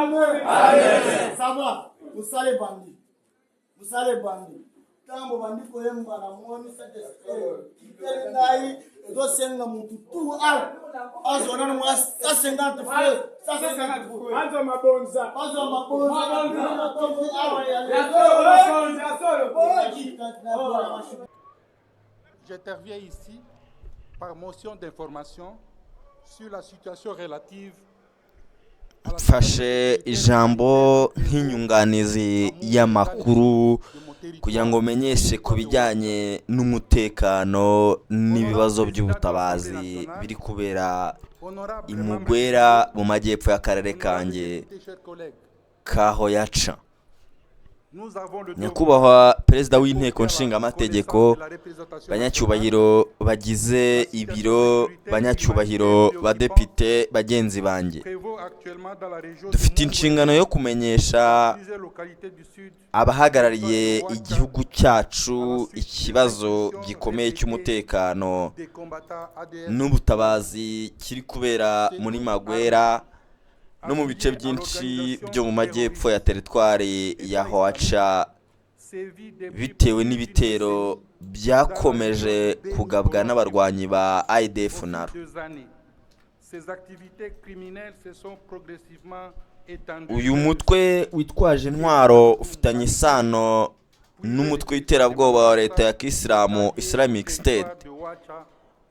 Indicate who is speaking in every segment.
Speaker 1: Amen. Ça va. Vous savez bandit. Vous savez bandit. Tambo bandit ko yemba na mwoni sa kitele ngai do senga mutu tu al. Azo na mwa sa 50 francs. Sa 50 francs. Azo mabonza. Azo mabonza.
Speaker 2: J'interviens ici par motion d'information sur la situation relative
Speaker 3: mfashe ijambo nk'inyunganizi y'amakuru kugira ngo menyeshe ku bijyanye n'umutekano n'ibibazo by'ubutabazi biri kubera imugwera mu majyepfo y'akarere kanjye kaho yaca. Nyakubahwa perezida w'inteko nshingamategeko, banyacyubahiro bagize ibiro, banyacyubahiro badepite bagenzi banjye, dufite inshingano yo kumenyesha abahagarariye igihugu cyacu ikibazo gikomeye cy'umutekano n'ubutabazi kiri kubera muri Magwera no mu bice byinshi byo mu majyepfo ya teritwari ya Hoacha bitewe n'ibitero byakomeje kugabwa n'abarwanyi ba Adf-Nalu. Uyu mutwe witwaje intwaro ufitanye isano n'umutwe w'iterabwoba wa leta ya Kisilamu Islamic State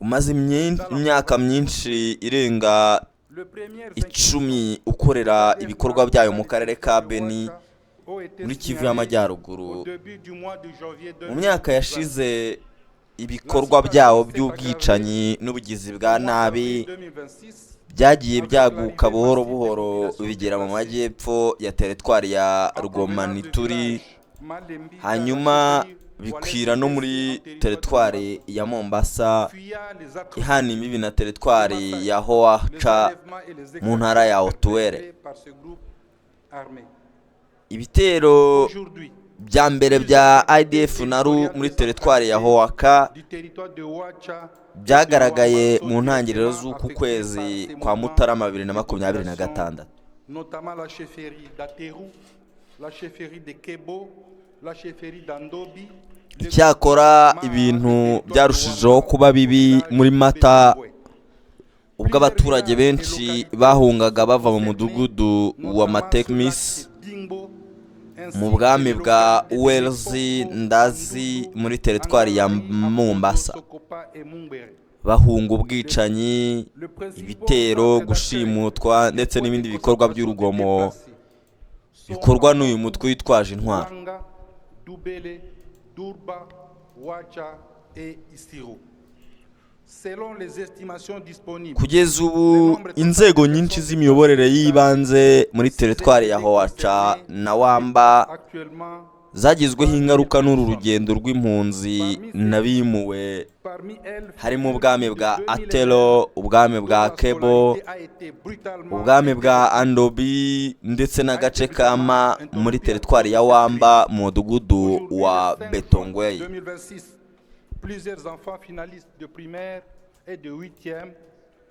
Speaker 3: umaze imyaka myinshi irenga 10 ukorera ibikorwa byayo mu karere ka Beni muri Kivu y'Amajyaruguru. Mu myaka yashize ibikorwa byawo by'ubwicanyi n'ubugizi bwa nabi byagiye byaguka buhoro buhoro bigera mu majyepfo ya teritwari ya Rwomanituri, hanyuma bikwira no muri teritwari ya Mombasa ihana imbibi na teritwari ya Hoacha mu ntara ya Otuere. Ibitero bya mbere bya Adf-Nalu muri teritwari ya Hoacha byagaragaye mu ntangiriro z'uku kwezi kwa Mutarama 2026,
Speaker 2: notamment la chefferie d'Ateru, la chefferie de Kebo, la chefferie d'Andobi.
Speaker 3: Icyakora ibintu byarushijeho kuba bibi muri Mata ubwo abaturage benshi bahungaga bava mu mudugudu wa Matekmis mu bwami bwa Welzi Ndazi muri teritwari ya Mombasa, bahunga ubwicanyi, ibitero, gushimutwa ndetse n'ibindi bikorwa by'urugomo bikorwa n'uyu mutwe witwaje intwaro. Kugeza ubu inzego nyinshi z'imiyoborere y'ibanze muri teritwari ya Hoacha na Wamba zagizweho ingaruka n'uru rugendo rw'impunzi n'abimuwe, harimo ubwami bwa Atelo, ubwami bwa Kebo, ubwami bwa Andobi ndetse n'agace kama muri teritwari ya Wamba mu mudugudu wa Betongwei.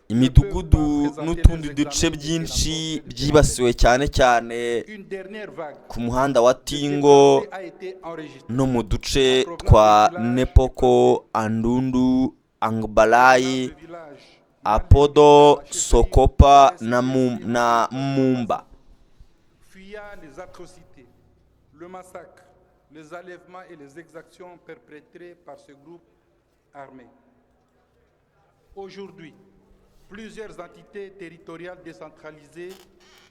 Speaker 3: Imidugudu n'utundi duce byinshi byibasiwe cyane cyane ku muhanda wa Tingo no mu duce twa Nepoko, Andundu, Angbalai, Apodo, Sokopa na Mumba.
Speaker 2: Le massacre, les enlèvements et les exactions perpétrées par ce groupe armé. Aujourd'hui, plusieurs entités territoriales décentralisées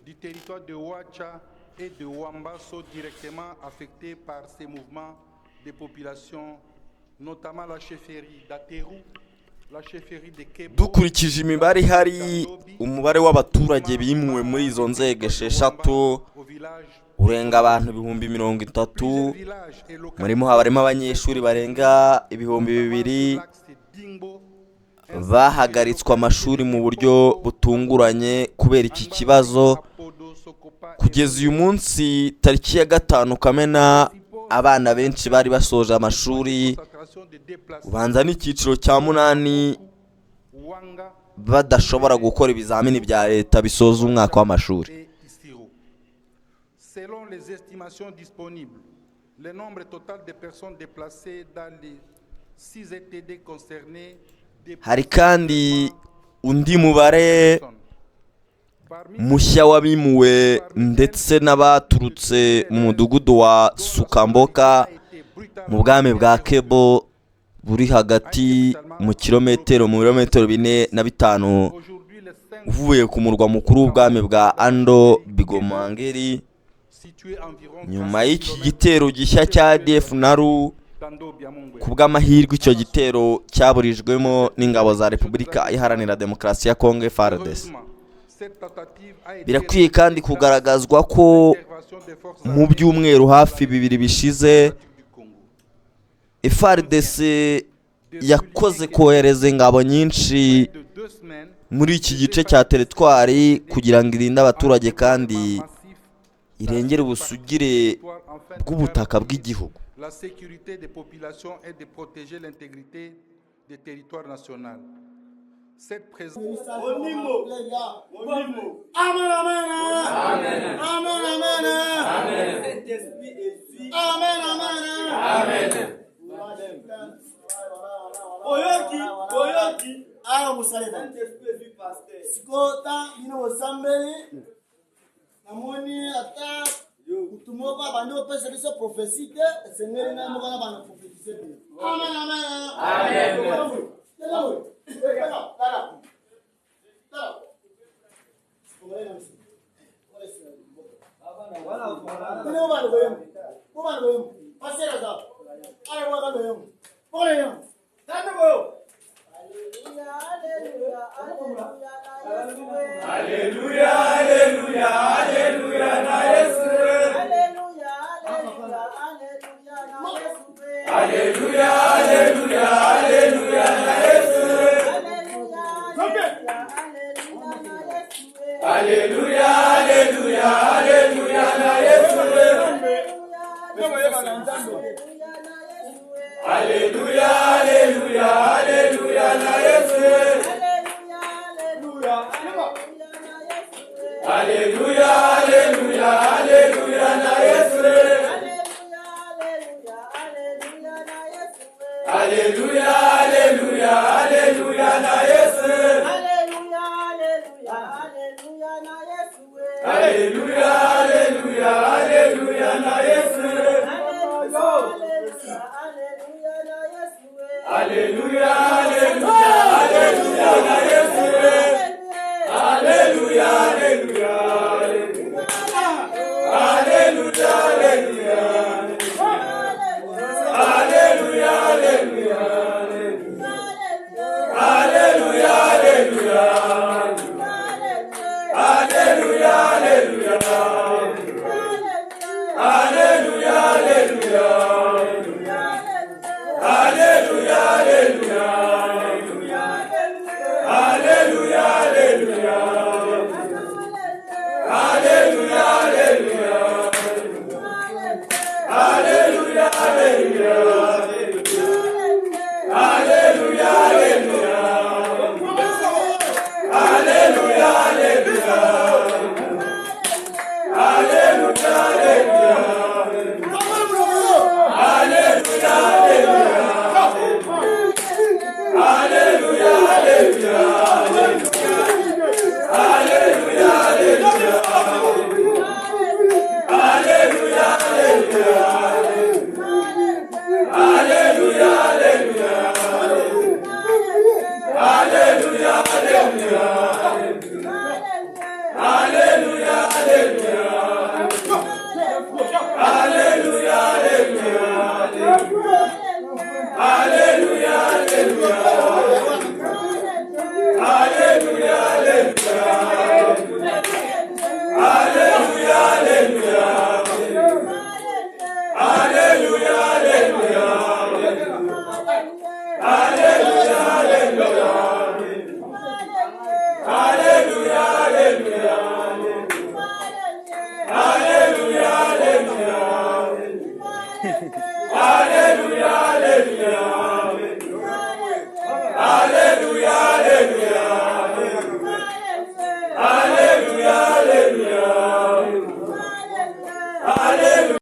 Speaker 2: du territoire de Hoacha et de Wamba sont directement affectées par ces mouvements de population, notamment la chefferie d'Ateru, la chefferie de Kebo.
Speaker 3: Dukurikije imibare ihari, umubare w'abaturage bimuwe muri izo nzego esheshatu urenga abantu 30,000. Murimo habarimo abanyeshuri barenga 2,000 bahagaritswe amashuri mu buryo butunguranye kubera iki kibazo. Kugeza uyu munsi tariki ya 5 Kamena abana benshi bari basoje amashuri ubanza n'icyiciro cya 8 badashobora gukora ibizamini bya leta bisoza umwaka w'amashuri.
Speaker 2: Selon les estimations disponibles, le nombre total de personnes déplacées dans les 6 ETD concernés
Speaker 3: hari kandi undi mubare mushya w'abimuwe ndetse n'abaturutse mu mudugudu wa Sukamboka mu bwami bwa Kebo buri hagati mu birometero 4 na 5 uvuye ku murwa mukuru w'ubwami bwa Ando Bigomangeri. Nyuma y'iki gitero gishya cya Adf-Nalu, ku bw'amahirwe icyo gitero cyaburijwemo n'ingabo za Repubulika Iharanira Demokarasi ya Congo FARDC. Birakwiye kandi kugaragazwa ko mu byumweru hafi 2 bishize FARDC yakoze kohereza ingabo nyinshi muri iki gice cya teritwari kugira ngo irinde abaturage kandi irengere ubusugire bw'ubutaka bw'igihugu.
Speaker 2: La sécurité des populations et de protéger l'intégrité des territoires nationaux. Cette présence.
Speaker 1: Amen, amen, amen. Amen, amen. Amen, amen. Oyoki. Aya musaleba. Sikota ino wasambeli. Namoni ata utumoba bandi opesa biso prophétique sengeli na mukana bana prophétiser. Amen, amen. Amen.
Speaker 4: Alléluia.